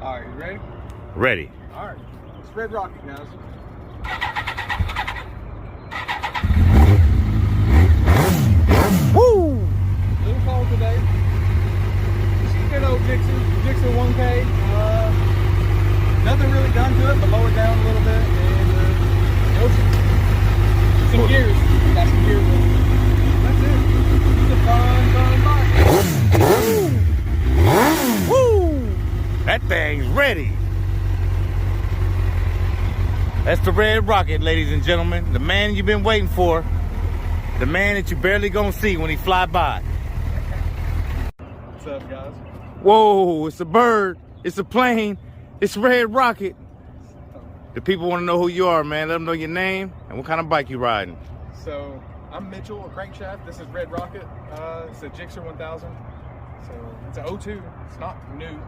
All right, you ready? Ready. All right, it's Red Rocket, guys. Woo! Little call today. This is good old Gixxer 1K. Nothing really done to it, but lower it down a little bit and some gears. Got some gears in it. That's it. It's a fun bike. Woo! That thing's ready. That's the Red Rocket, ladies and gentlemen. The man you've been waiting for. The man that you barely gonna see when he fly by. What's up, guys? Whoa, it's a bird. It's a plane. It's Red Rocket. The people want to know who you are, man. Let them know your name and what kind of bike you riding. So, I'm Mitchell, a crankshaft. This is Red Rocket. It's a Gixxer 1000. So, it's an 02. It's not new.